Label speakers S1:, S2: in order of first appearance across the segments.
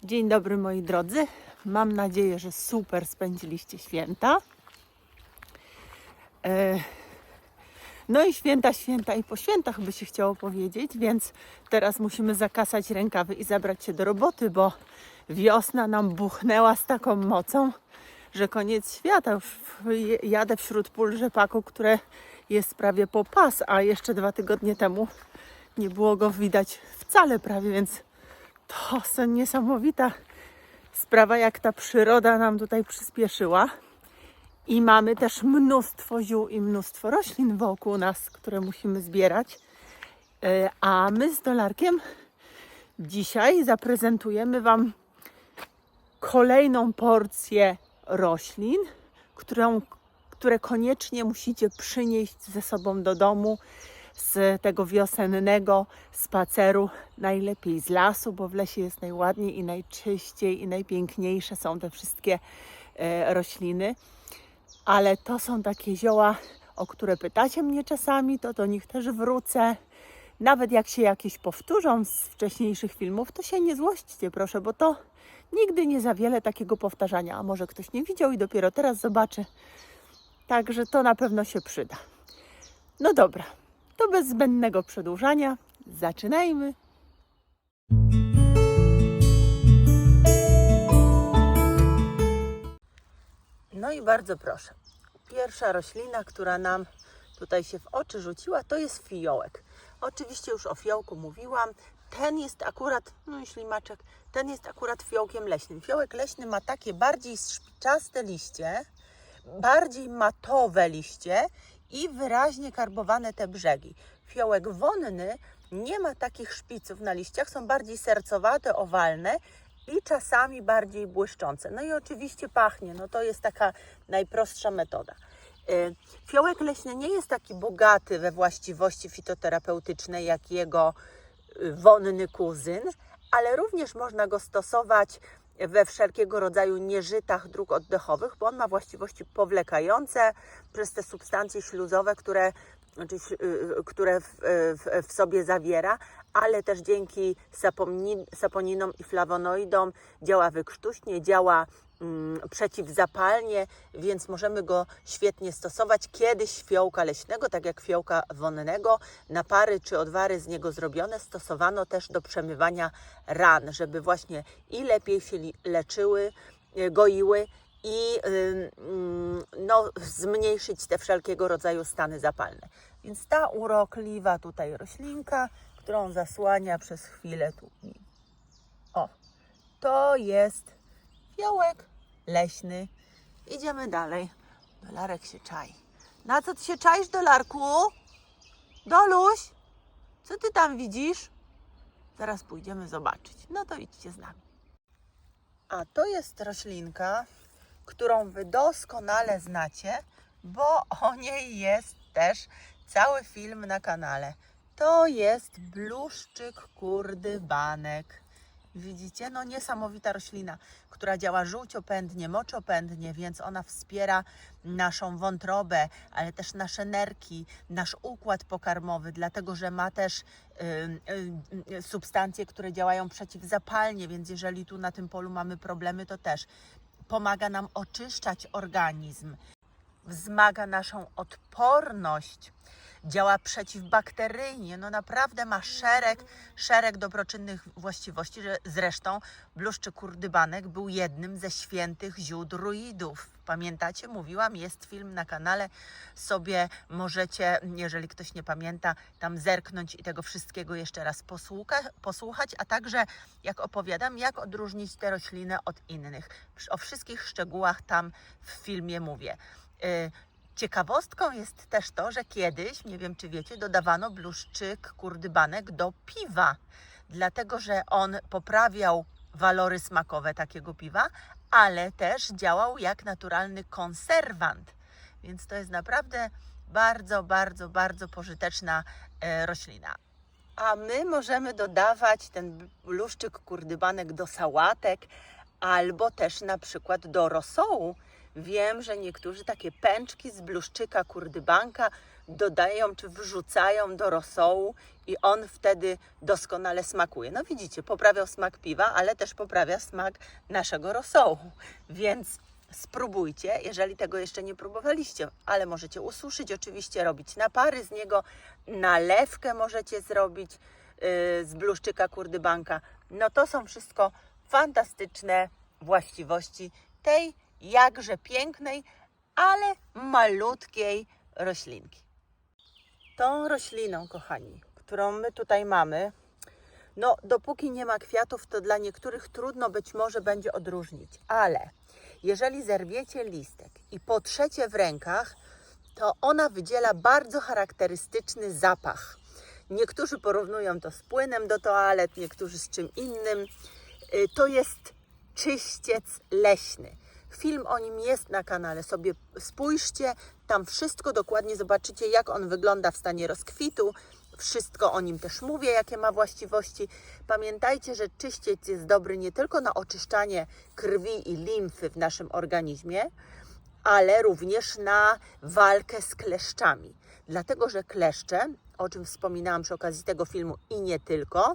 S1: Dzień dobry moi drodzy. Mam nadzieję, że super spędziliście święta. No i święta i po świętach by się chciało powiedzieć, więc teraz musimy zakasać rękawy i zabrać się do roboty, bo wiosna nam buchnęła z taką mocą, że koniec świata. Już jadę wśród pól rzepaku, które jest prawie po pas, a jeszcze 2 tygodnie temu nie było go widać wcale prawie, więc to jest niesamowita sprawa, jak ta przyroda nam tutaj przyspieszyła. I mamy też mnóstwo ziół i mnóstwo roślin wokół nas, które musimy zbierać. A my z Dolarkiem dzisiaj zaprezentujemy Wam kolejną porcję roślin, które koniecznie musicie przynieść ze sobą do domu z tego wiosennego spaceru, najlepiej z lasu, bo w lesie jest najładniej i najczyściej i najpiękniejsze są te wszystkie rośliny. Ale to są takie zioła, o które pytacie mnie czasami, to do nich też wrócę. Nawet jak się jakieś powtórzą z wcześniejszych filmów, to się nie złośćcie proszę, bo to nigdy nie za wiele takiego powtarzania. A może ktoś nie widział i dopiero teraz zobaczy. Także to na pewno się przyda. No dobra, to bez zbędnego przedłużania zaczynajmy. No i bardzo proszę. Pierwsza roślina, która nam tutaj się w oczy rzuciła, to jest fiołek. Oczywiście już o fiołku mówiłam. Ten jest akurat, ślimaczek, ten jest akurat fiołkiem leśnym. Fiołek leśny ma takie bardziej szpiczaste liście, bardziej matowe liście i wyraźnie karbowane te brzegi. Fiołek wonny nie ma takich szpiców na liściach, są bardziej sercowate, owalne i czasami bardziej błyszczące. No i oczywiście pachnie, no to jest taka najprostsza metoda. Fiołek leśny nie jest taki bogaty we właściwości fitoterapeutyczne jak jego wonny kuzyn, ale również można go stosować we wszelkiego rodzaju nieżytach dróg oddechowych, bo on ma właściwości powlekające przez te substancje śluzowe, które w sobie zawiera, ale też dzięki saponinom i flawonoidom działa wykrztuśnie, działa przeciwzapalnie, więc możemy go świetnie stosować. Kiedyś fiołka leśnego, tak jak fiołka wonnego, napary czy odwary z niego zrobione stosowano też do przemywania ran, żeby właśnie i lepiej się leczyły, goiły i zmniejszyć te wszelkiego rodzaju stany zapalne. Więc ta urokliwa tutaj roślinka, którą zasłania przez chwilę tu. O, to jest fiołek leśny. Idziemy dalej. Dolarek się czai. Na co ty się czaisz, Dolarku? Doluś, co ty tam widzisz? Zaraz pójdziemy zobaczyć. No to idźcie z nami. A to jest roślinka, którą wy doskonale znacie, bo o niej jest też cały film na kanale. To jest bluszczyk kurdybanek. Widzicie? No niesamowita roślina, która działa żółciopędnie, moczopędnie, więc ona wspiera naszą wątrobę, ale też nasze nerki, nasz układ pokarmowy, dlatego że ma też substancje, które działają przeciwzapalnie, więc jeżeli tu na tym polu mamy problemy, to też pomaga nam oczyszczać organizm, wzmaga naszą odporność, działa przeciwbakteryjnie, no naprawdę ma szereg dobroczynnych właściwości, że zresztą bluszczyk kurdybanek był jednym ze świętych ziół druidów. Pamiętacie? Mówiłam, jest film na kanale, sobie możecie, jeżeli ktoś nie pamięta, tam zerknąć i tego wszystkiego jeszcze raz posłuchać, a także jak opowiadam, jak odróżnić te rośliny od innych. O wszystkich szczegółach tam w filmie mówię. Ciekawostką jest też to, że kiedyś, nie wiem czy wiecie, dodawano bluszczyk kurdybanek do piwa, dlatego że on poprawiał walory smakowe takiego piwa, ale też działał jak naturalny konserwant, więc to jest naprawdę bardzo pożyteczna roślina. A my możemy dodawać ten bluszczyk kurdybanek do sałatek albo też na przykład do rosołu. Wiem, że niektórzy takie pęczki z bluszczyka kurdybanka dodają czy wrzucają do rosołu i on wtedy doskonale smakuje. No widzicie, poprawiał smak piwa, ale też poprawia smak naszego rosołu, więc spróbujcie, jeżeli tego jeszcze nie próbowaliście, ale możecie ususzyć, oczywiście robić napary z niego, nalewkę możecie zrobić z bluszczyka kurdybanka. No to są wszystko fantastyczne właściwości tej jakże pięknej, ale malutkiej roślinki. Tą rośliną, kochani, którą my tutaj mamy, no dopóki nie ma kwiatów, to dla niektórych trudno być może będzie odróżnić, ale jeżeli zerwiecie listek i potrzecie w rękach, to ona wydziela bardzo charakterystyczny zapach. Niektórzy porównują to z płynem do toalet, niektórzy z czym innym. To jest czyściec leśny. Film o nim jest na kanale, sobie spójrzcie, tam wszystko dokładnie zobaczycie, jak on wygląda w stanie rozkwitu. Wszystko o nim też mówię, jakie ma właściwości. Pamiętajcie, że czyściec jest dobry nie tylko na oczyszczanie krwi i limfy w naszym organizmie, ale również na walkę z kleszczami. Dlatego, że kleszcze, o czym wspominałam przy okazji tego filmu i nie tylko,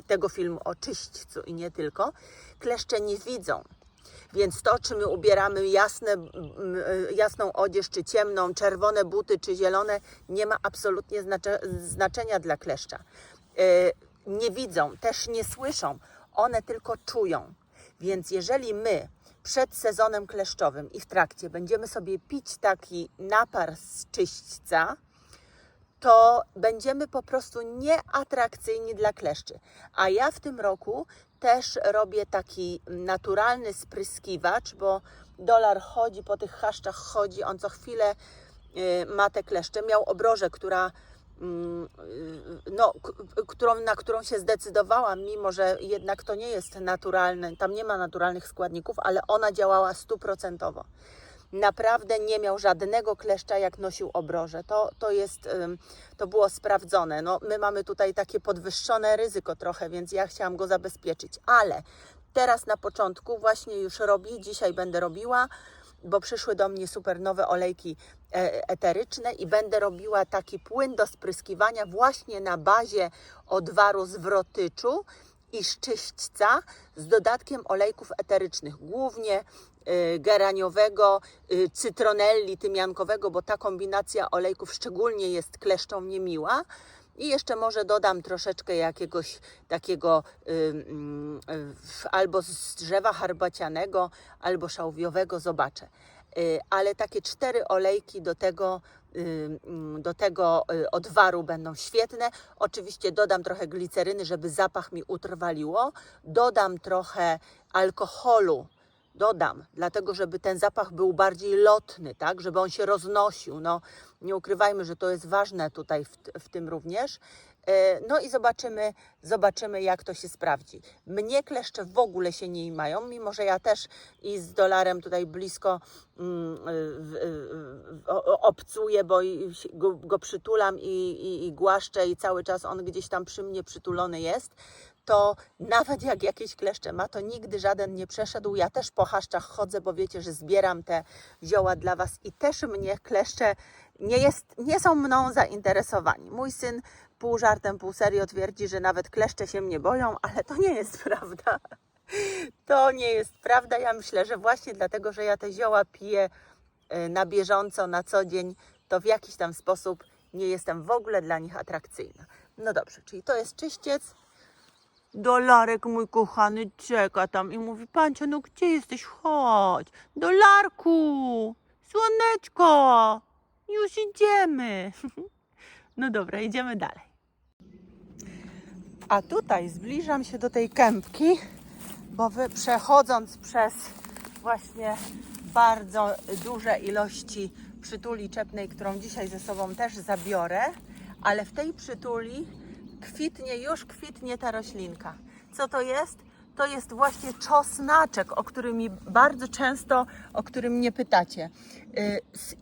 S1: tego filmu o czyśćcu i nie tylko, kleszcze nie widzą. Więc to, czy my ubieramy jasną odzież, czy ciemną, czerwone buty, czy zielone, nie ma absolutnie znaczenia dla kleszcza. Nie widzą, też nie słyszą, one tylko czują. Więc jeżeli my przed sezonem kleszczowym i w trakcie będziemy sobie pić taki napar z czyśćca, to będziemy po prostu nieatrakcyjni dla kleszczy. A ja w tym roku też robię taki naturalny spryskiwacz, bo Dolar chodzi po tych chaszczach, chodzi, on co chwilę ma te kleszcze. Miał obrożę, na którą się zdecydowałam, mimo że jednak to nie jest naturalne, tam nie ma naturalnych składników, ale ona działała 100%. Naprawdę nie miał żadnego kleszcza, jak nosił obrożę. To było sprawdzone. No, my mamy tutaj takie podwyższone ryzyko trochę, więc ja chciałam go zabezpieczyć. Ale teraz na początku właśnie już robię, dzisiaj będę robiła, bo przyszły do mnie super nowe olejki eteryczne i będę robiła taki płyn do spryskiwania właśnie na bazie odwaru zwrotyczu i szczyśćca z dodatkiem olejków eterycznych, głównie geraniowego, cytronelli, tymiankowego, bo ta kombinacja olejków szczególnie jest kleszczom niemiła. I jeszcze może dodam troszeczkę jakiegoś takiego albo z drzewa herbacianego, albo szałwiowego, zobaczę. Ale takie 4 olejki do tego odwaru będą świetne. Oczywiście dodam trochę gliceryny, żeby zapach mi utrwaliło. Dodam trochę alkoholu. Dlatego żeby ten zapach był bardziej lotny, tak, żeby on się roznosił. No, nie ukrywajmy, że to jest ważne tutaj w tym również. No i zobaczymy, jak to się sprawdzi. Mnie kleszcze w ogóle się nie mają, mimo że ja też i z Dolarem tutaj blisko obcuję, bo go przytulam i głaszczę i cały czas on gdzieś tam przy mnie przytulony jest. To nawet jak jakieś kleszcze ma, to nigdy żaden nie przeszedł. Ja też po chaszczach chodzę, bo wiecie, że zbieram te zioła dla Was i też mnie kleszcze nie są mną zainteresowani. Mój syn pół żartem, pół serio twierdzi, że nawet kleszcze się mnie boją, ale to nie jest prawda. To nie jest prawda. Ja myślę, że właśnie dlatego, że ja te zioła piję na bieżąco, na co dzień, to w jakiś tam sposób nie jestem w ogóle dla nich atrakcyjna. No dobrze, czyli to jest czyściec. Dolarek mój kochany czeka tam i mówi: Pancia, no gdzie jesteś? Chodź. Dolarku, słoneczko, już idziemy. No dobra, idziemy dalej. A tutaj zbliżam się do tej kępki, bo przechodząc przez właśnie bardzo duże ilości przytuli czepnej, którą dzisiaj ze sobą też zabiorę, ale w tej przytuli już kwitnie ta roślinka. Co to jest? To jest właśnie czosnaczek, o którym mnie pytacie.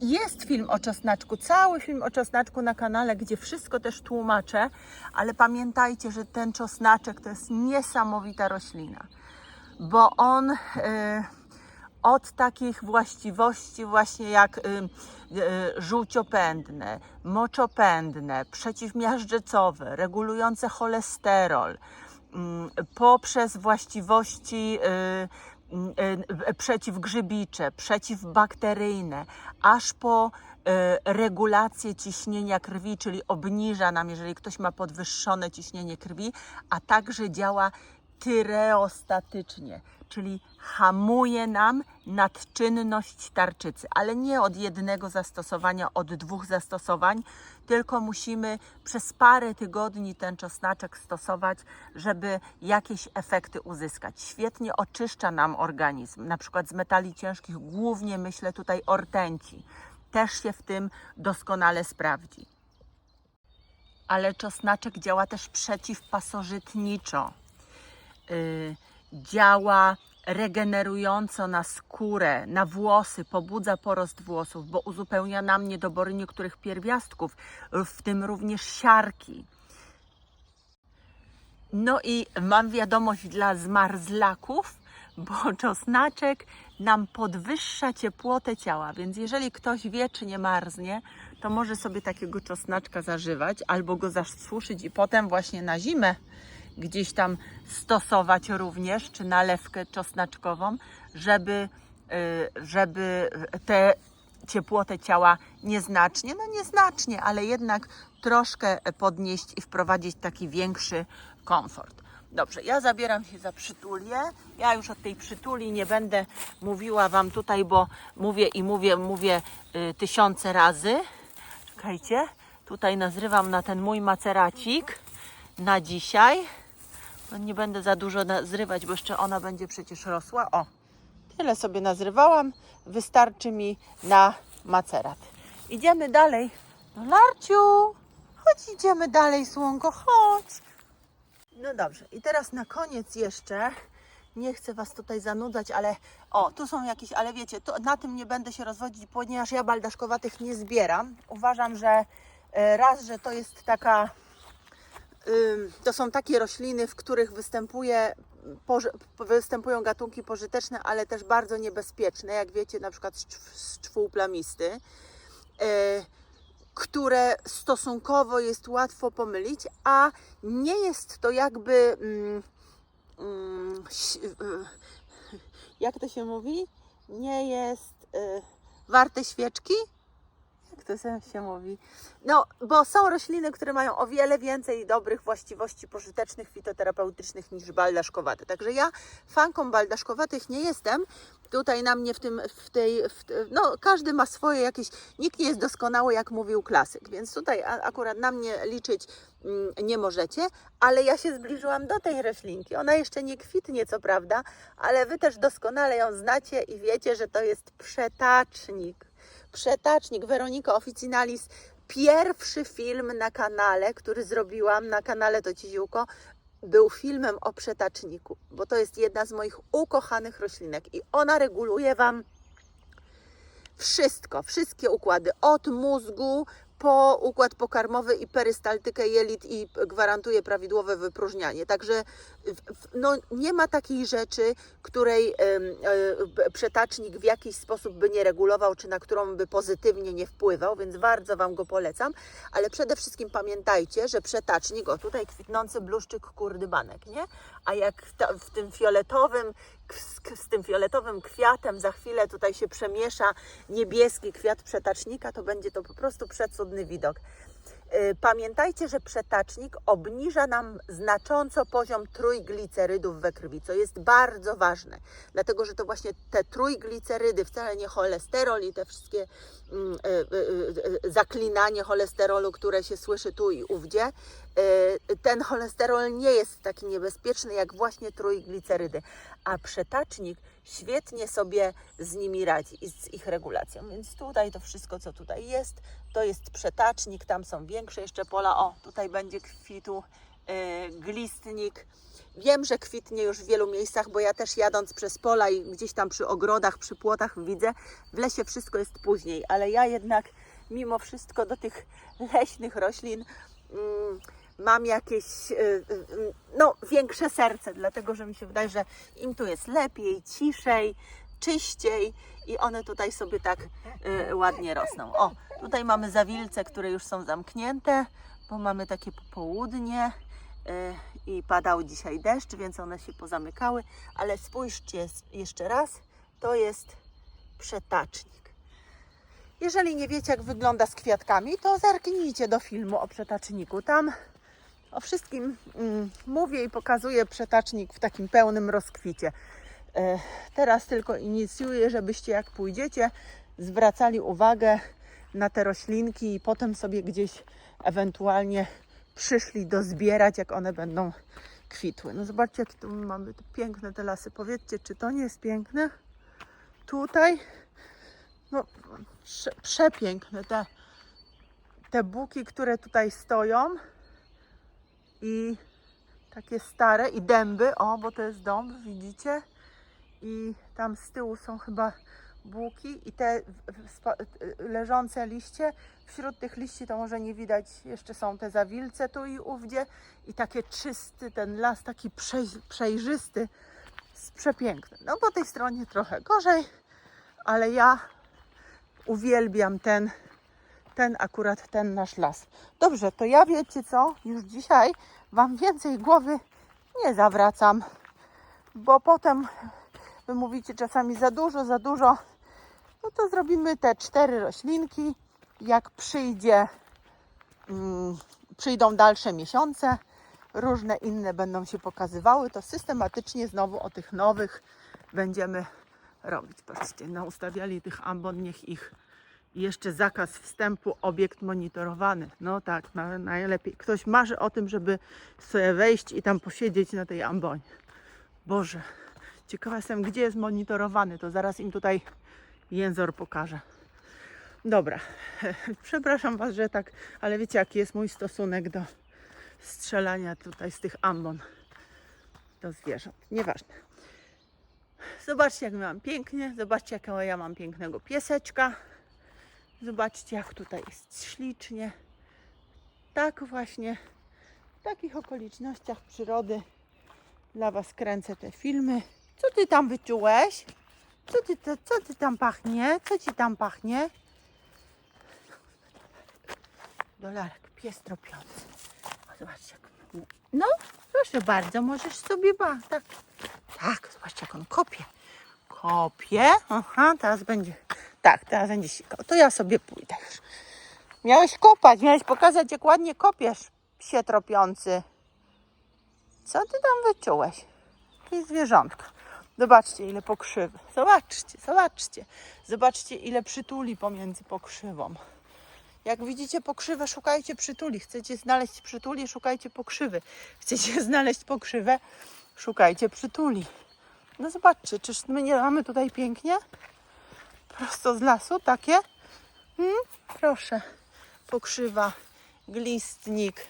S1: Jest film o czosnaczku, cały film o czosnaczku na kanale, gdzie wszystko też tłumaczę, ale pamiętajcie, że ten czosnaczek to jest niesamowita roślina, bo od takich właściwości właśnie jak żółciopędne, moczopędne, przeciwmiażdżycowe, regulujące cholesterol, poprzez właściwości przeciwgrzybicze, przeciwbakteryjne, aż po regulację ciśnienia krwi, czyli obniża nam, jeżeli ktoś ma podwyższone ciśnienie krwi, a także działa tyreostatycznie, czyli hamuje nam nadczynność tarczycy, ale nie od jednego zastosowania, od 2 zastosowań, tylko musimy przez parę tygodni ten czosnaczek stosować, żeby jakieś efekty uzyskać. Świetnie oczyszcza nam organizm, na przykład z metali ciężkich, głównie myślę tutaj o rtęci. Też się w tym doskonale sprawdzi. Ale czosnaczek działa też przeciwpasożytniczo. Działa regenerująco na skórę, na włosy, pobudza porost włosów, bo uzupełnia nam niedobory niektórych pierwiastków, w tym również siarki. No i mam wiadomość dla zmarzlaków, bo czosnaczek nam podwyższa ciepłotę ciała, więc jeżeli ktoś wie, czy nie marznie, to może sobie takiego czosnaczka zażywać albo go zasuszyć i potem właśnie na zimę gdzieś tam stosować również, czy nalewkę czosnaczkową, żeby tę ciepłotę ciała nieznacznie, ale jednak troszkę podnieść i wprowadzić taki większy komfort. Dobrze, ja zabieram się za przytulię. Ja już od tej przytuli nie będę mówiła Wam tutaj, bo mówię tysiące razy. Czekajcie, tutaj nazrywam na ten mój maceracik na dzisiaj. Nie będę za dużo nazrywać, bo jeszcze ona będzie przecież rosła. O, tyle sobie nazrywałam. Wystarczy mi na macerat. Idziemy dalej. No Larciu, chodź, idziemy dalej, słonko, chodź. No dobrze, i teraz na koniec jeszcze, nie chcę Was tutaj zanudzać, ale tu są jakieś, ale wiecie, na tym nie będę się rozwodzić, ponieważ ja baldaszkowatych nie zbieram. Uważam, że że to jest taka, to są takie rośliny, w których występują gatunki pożyteczne, ale też bardzo niebezpieczne, jak wiecie, na przykład szczwół plamisty, które stosunkowo jest łatwo pomylić, a nie jest to jakby, jak to się mówi, nie jest warte świeczki? Jak to się mówi? No, bo są rośliny, które mają o wiele więcej dobrych właściwości pożytecznych, fitoterapeutycznych niż baldaszkowate. Także ja fanką baldaszkowatych nie jestem. Tutaj na mnie no każdy ma swoje jakieś, nikt nie jest doskonały, jak mówił klasyk, więc tutaj akurat na mnie liczyć nie możecie, ale ja się zbliżyłam do tej roślinki. Ona jeszcze nie kwitnie, co prawda, ale Wy też doskonale ją znacie i wiecie, że to jest przetacznik. Przetacznik Weronika Officinalis. Pierwszy film na kanale, który zrobiłam, na kanale To Ci Ziółko, był filmem o przetaczniku, bo to jest jedna z moich ukochanych roślinek i ona reguluje Wam wszystko, wszystkie układy, od mózgu po układ pokarmowy i perystaltykę jelit i gwarantuje prawidłowe wypróżnianie. Także no, nie ma takiej rzeczy, której przetacznik w jakiś sposób by nie regulował, czy na którą by pozytywnie nie wpływał, więc bardzo Wam go polecam. Ale przede wszystkim pamiętajcie, że przetacznik, tutaj kwitnący bluszczyk kurdybanek, nie? A jak z tym fioletowym kwiatem za chwilę tutaj się przemiesza niebieski kwiat przetacznika, to będzie to po prostu przecudny widok. Pamiętajcie, że przetacznik obniża nam znacząco poziom trójglicerydów we krwi, co jest bardzo ważne, dlatego że to właśnie te trójglicerydy, wcale nie cholesterol i te wszystkie zaklinanie cholesterolu, które się słyszy tu i ówdzie, ten cholesterol nie jest taki niebezpieczny jak właśnie trójglicerydy, a przetacznik świetnie sobie z nimi radzi i z ich regulacją, więc tutaj to wszystko, co tutaj jest, to jest przetacznik, tam są większe jeszcze pola, tutaj będzie kwitł glistnik. Wiem, że kwitnie już w wielu miejscach, bo ja też jadąc przez pola i gdzieś tam przy ogrodach, przy płotach widzę, w lesie wszystko jest później, ale ja jednak mimo wszystko do tych leśnych roślin mam jakieś większe serce, dlatego że mi się wydaje, że im tu jest lepiej, ciszej, czyściej i one tutaj sobie tak ładnie rosną. O, tutaj mamy zawilce, które już są zamknięte, bo mamy takie popołudnie i padał dzisiaj deszcz, więc one się pozamykały, ale spójrzcie jeszcze raz, to jest przetacznik. Jeżeli nie wiecie, jak wygląda z kwiatkami, to zerknijcie do filmu o przetaczniku. Tam o wszystkim mówię i pokazuję przetacznik w takim pełnym rozkwicie. Teraz tylko inicjuję, żebyście jak pójdziecie, zwracali uwagę na te roślinki i potem sobie gdzieś ewentualnie przyszli dozbierać, jak one będą kwitły. No zobaczcie, jakie tu mamy piękne te lasy. Powiedzcie, czy to nie jest piękne? Tutaj, no przepiękne te buki, które tutaj stoją i takie stare i dęby, o, bo to jest dąb, widzicie? I tam z tyłu są chyba buki i te leżące liście, wśród tych liści to może nie widać, jeszcze są te zawilce tu i ówdzie i takie czysty ten las, taki przejrzysty, przepiękny. No po tej stronie trochę gorzej, ale ja uwielbiam akurat ten nasz las. Dobrze, to ja wiecie co, już dzisiaj Wam więcej głowy nie zawracam, bo potem Wy mówicie czasami za dużo, no to zrobimy te 4 roślinki. Jak przyjdą dalsze miesiące, różne inne będą się pokazywały, to systematycznie znowu o tych nowych będziemy robić. Patrzcie, ustawiali tych ambon, niech ich jeszcze zakaz wstępu, obiekt monitorowany. No tak, najlepiej. Ktoś marzy o tym, żeby sobie wejść i tam posiedzieć na tej ambonie. Boże, ciekawa jestem, gdzie jest monitorowany, to zaraz im tutaj jęzor pokażę. Dobra, przepraszam Was, że tak, ale wiecie, jaki jest mój stosunek do strzelania tutaj z tych ambon do zwierząt. Nieważne. Zobaczcie, jak mam pięknie, zobaczcie, jakiego ja mam pięknego pieseczka. Zobaczcie, jak tutaj jest ślicznie. Tak właśnie w takich okolicznościach przyrody dla Was kręcę te filmy. Co Ty tam wyczułeś? Co Ty tam pachnie? Co Ci tam pachnie? Dolarek, pies tropiący. O, zobaczcie, jak... No, proszę bardzo, możesz sobie tak, zobaczcie, jak on kopie. Kopie. Aha, teraz będzie... Tak, teraz będzie sikał. To ja sobie pójdę już. Miałeś kopać, miałeś pokazać, jak ładnie kopiesz, psie tropiący. Co Ty tam wyczułeś? Jakieś zwierzątko. Zobaczcie, ile pokrzywy. Zobaczcie. Zobaczcie, ile przytuli pomiędzy pokrzywą. Jak widzicie pokrzywę, szukajcie przytuli. Chcecie znaleźć przytuli, szukajcie pokrzywy. Chcecie znaleźć pokrzywę, szukajcie przytuli. No zobaczcie, czyż my nie mamy tutaj pięknie? Prosto z lasu takie? Proszę. Pokrzywa, glistnik,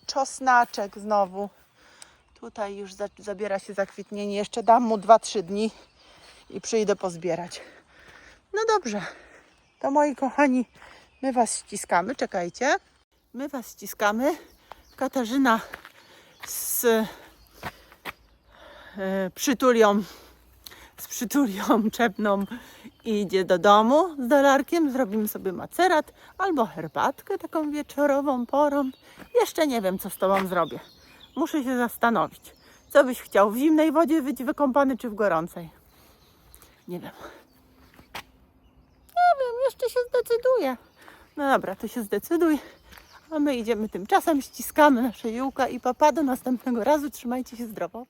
S1: czosnaczek znowu. Tutaj już zabiera się zakwitnienie. Jeszcze dam mu 2-3 dni i przyjdę pozbierać. No dobrze. To moi kochani, my Was ściskamy. Czekajcie. My Was ściskamy. Katarzyna z przytulią czepną idzie do domu z Dolarkiem. Zrobimy sobie macerat albo herbatkę taką wieczorową porą. Jeszcze nie wiem, co z Tobą zrobię. Muszę się zastanowić. Co byś chciał? W zimnej wodzie być wykąpany czy w gorącej? Nie wiem. Jeszcze się zdecyduję. No dobra, to się zdecyduj. A my idziemy tymczasem, ściskamy nasze Jółka i papa. Do następnego razu. Trzymajcie się zdrowo.